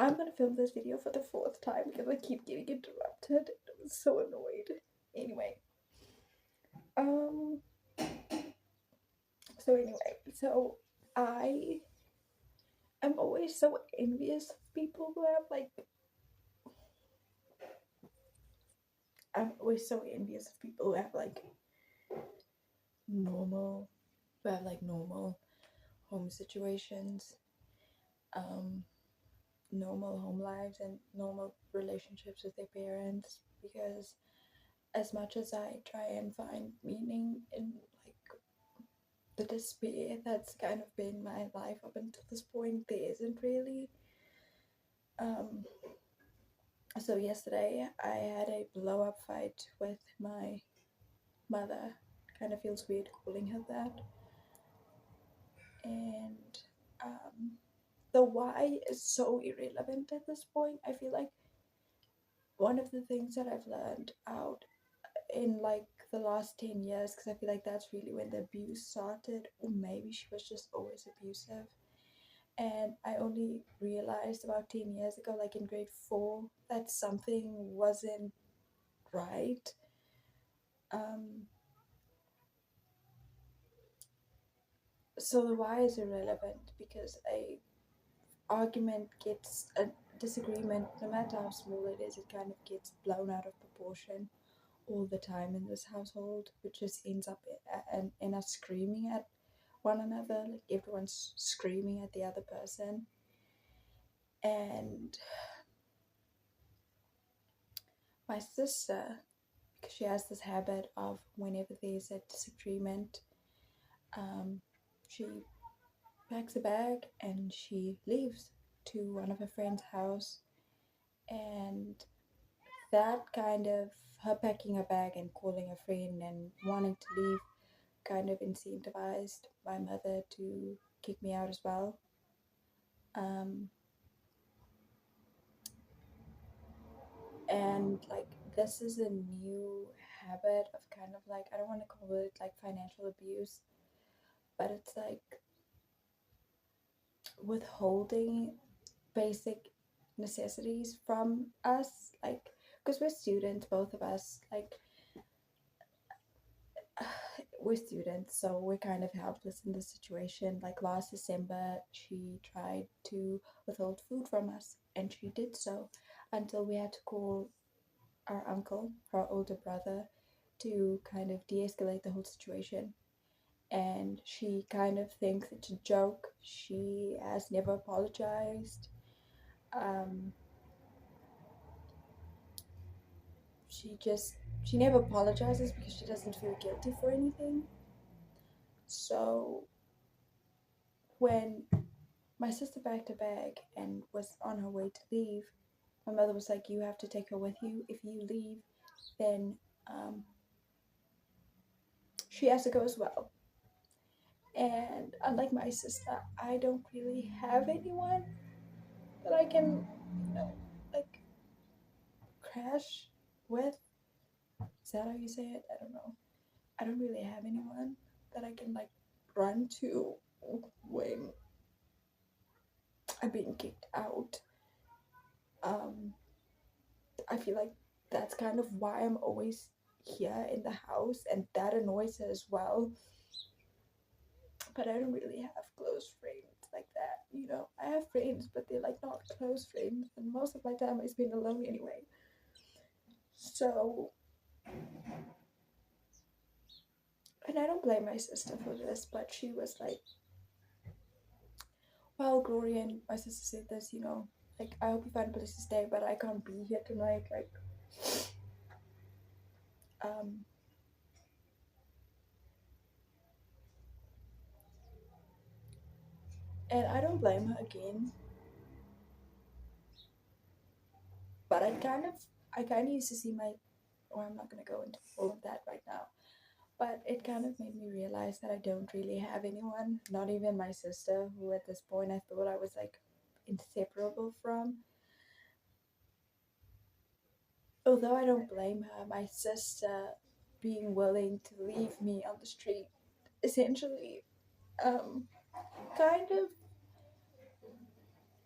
I'm gonna film this video for the fourth time because I keep getting interrupted. I'm so annoyed. Anyway, um, so I am always so envious of people who have like. I'm always so envious of people who have like normal, normal home situations, um, normal home lives, and normal relationships with their parents. Because as much as I try and find meaning in like the despair that's kind of been my life up until this point, there isn't really. Um, so yesterday I had a blow up fight with my mother. Kind of feels weird calling her that. And the why is so irrelevant at this point. I feel like one of the things that I've learned out in like the last 10 years, because I feel like that's really when the abuse started, or maybe she was just always abusive. And I only realized about 10 years ago, like in grade 4, that something wasn't right. Um, so the why is irrelevant because a argument gets a disagreement, no matter how small it is, it kind of gets blown out of proportion all the time in this household, which just ends up in us screaming at one another, like everyone's screaming at the other person. And my sister, because she has this habit of whenever there's a disagreement, she packs a bag and she leaves to one of her friend's house. And that kind of, her packing her bag and calling a friend and wanting to leave, kind of incentivized my mother to kick me out as well. Um, and like this is a new habit of kind of like, I don't want to call it like financial abuse, but it's like withholding basic necessities from us, like because we're students, both of us, like we're students, so we're kind of helpless in this situation. Like last December, she tried to withhold food from us, and she did so until we had to call our uncle, her older brother, to kind of de escalate the whole situation. And she kind of thinks it's a joke. She has never apologized. Um, she never apologizes because she doesn't feel guilty for anything. So when my sister packed a bag and was on her way to leave, my mother was like, "You have to take her with you. If you leave, then she has to go as well." And unlike my sister, I don't really have anyone that I can, like crash with. Is that how you say it? I don't know. I don't really have anyone that I can like run to when I'm being kicked out. Um, I feel like that's kind of why I'm always here in the house, and that annoys her as well. But I don't really have close friends like that. I have friends, but they're like not close friends, and most of my time I spend alone anyway. So, and I don't blame my sister for this, but she was like, well, Gloria, and my sister said this, like, I hope you find a place to stay, but I can't be here tonight. Like, um, and I don't blame her again, but I kind of used to see well, I'm not going to go into all of that right now, but it kind of made me realize that I don't really have anyone, not even my sister, who at this point I thought I was like inseparable from. Although I don't blame her, my sister being willing to leave me on the street essentially, um, kind of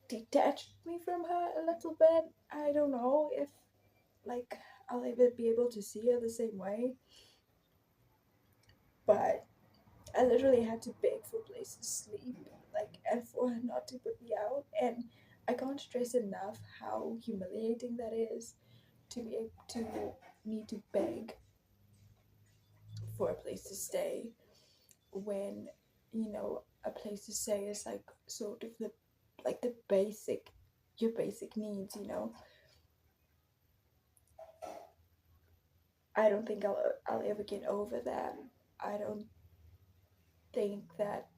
detached me from her a little bit. I don't know if like I'll ever be able to see her the same way, but I literally had to beg for a place to sleep, like, and for her not to put me out. And I can't stress enough how humiliating that is to be able to need to beg for a place to stay when a place to stay is like sort of the basic your basic needs. I don't think I'll ever get over that. I don't think that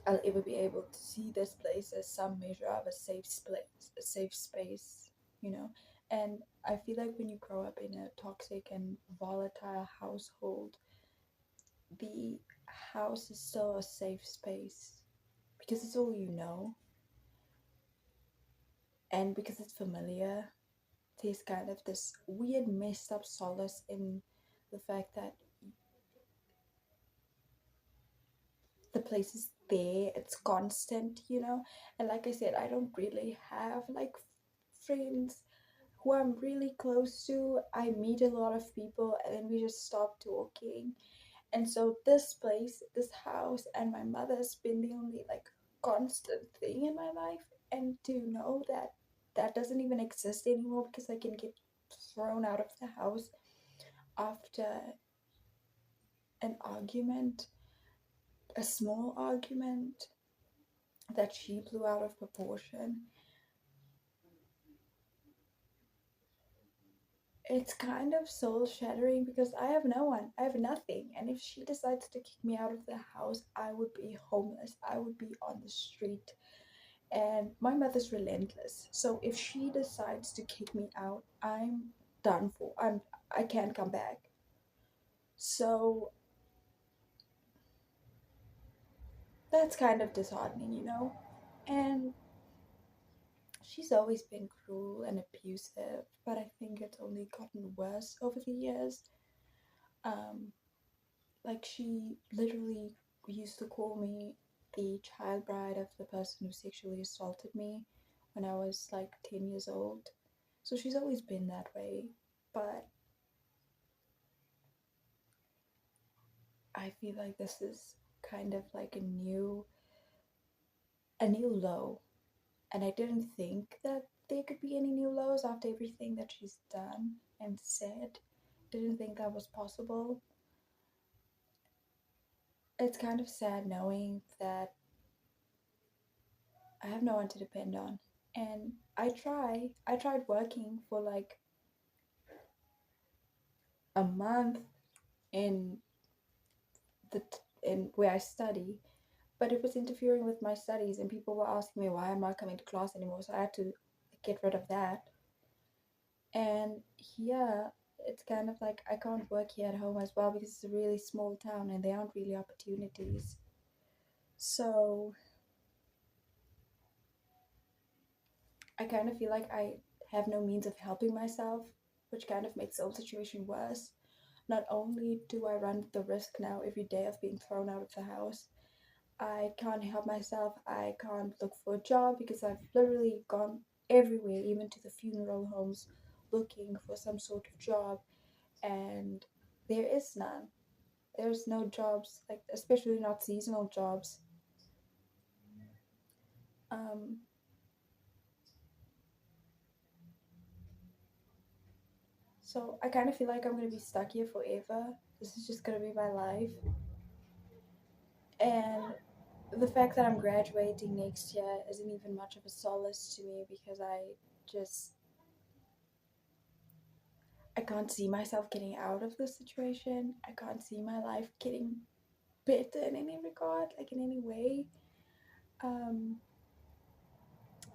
I'll ever be able to see this place as some measure of a safe space, you know. And I feel like when you grow up in a toxic and volatile household, the house is still a safe space because it's all you know, and because it's familiar. There's kind of this weird, messed up solace in the fact that the place is there, it's constant, and like I said, I don't really have like friends who I'm really close to. I meet a lot of people and then we just stop talking. And so this place, this house, and my mother's been the only like constant thing in my life. And to know that that doesn't even exist anymore because I can get thrown out of the house after an argument, a small argument that she blew out of proportion. It's kind of soul shattering because I have no one, I have nothing. And if she decides to kick me out of the house, I would be homeless, I would be on the street. And my mother's relentless. So if she decides to kick me out, I'm done for. I can't come back. So that's kind of disheartening. And she's always been cruel and abusive, but I think it's only gotten worse over the years. Um, like she literally used to call me the child bride of the person who sexually assaulted me when I was like 10 years old. So she's always been that way, but I feel like this is kind of like a new low, and I didn't think that there could be any new lows after everything that she's done and said. Didn't think that was possible. It's kind of sad knowing that I have no one to depend on. And I tried working for like a month in the in where I study, but it was interfering with my studies, and people were asking me why I'm not coming to class anymore, so I had to get rid of that. And here it's kind of like I can't work here at home as well because it's a really small town and there aren't really opportunities. So I kind of feel like I have no means of helping myself, which kind of makes the whole situation worse. Not only do I run the risk now every day of being thrown out of the house, I can't help myself. I can't look for a job because I've literally gone everywhere, even to the funeral homes, looking for some sort of job, and there is none. There's no jobs, like especially not seasonal jobs. Um, so I kind of feel like I'm gonna be stuck here forever. This is just gonna be my life, and the fact that I'm graduating next year isn't even much of a solace to me because just I can't see myself getting out of this situation. I can't see my life getting better in any regard, like in any way. Um,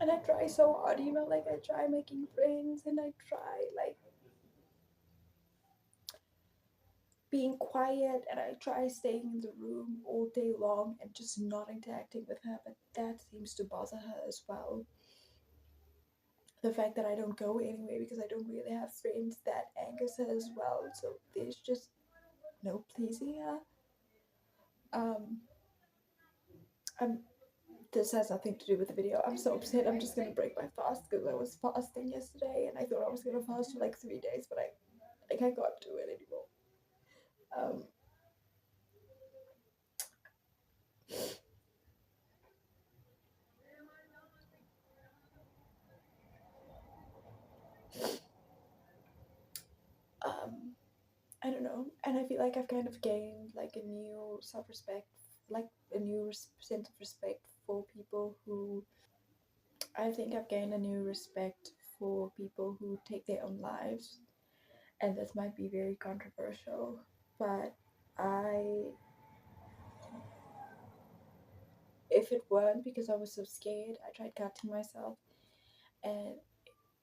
and I try so hard, like I try making friends and I try like being quiet and I try staying in the room all day long and just not interacting with her, but that seems to bother her as well. The fact that I don't go anywhere because I don't really have friends, that angers her as well. So there's just no pleasing her. Um, I'm this has nothing to do with the video. I'm so upset. I'm just gonna break my fast because I was fasting yesterday and I thought I was gonna fast for like 3 days, but I can't do it anymore. Um, um, I don't know, and I feel like I've kind of gained like a new self-respect, like a new sense of respect for people who. I think I've gained a new respect for people who take their own lives, and this might be very controversial, but I, if it weren't because I was so scared, I tried cutting myself, and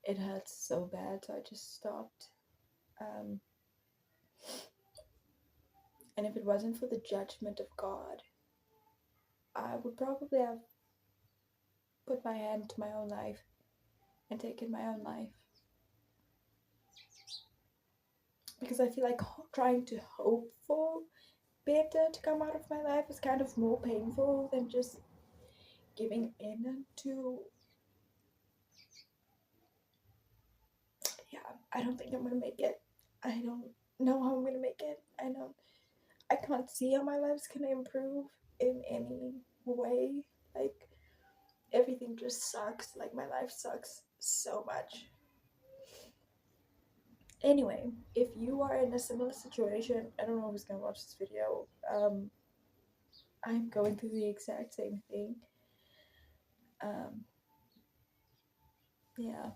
it hurts so bad, so I just stopped. Um, and if it wasn't for the judgment of God, I would probably have put my hand to my own life and taken my own life. Because I feel like trying to hope for better to come out of my life is kind of more painful than just giving in to. Yeah, I don't think I'm gonna make it. I don't know how I'm gonna make it. I can't see how my life's gonna improve in any way. Like, everything just sucks. Like, my life sucks so much. Anyway, if you are in a similar situation, I don't know who's gonna watch this video. I'm going through the exact same thing. Um, yeah.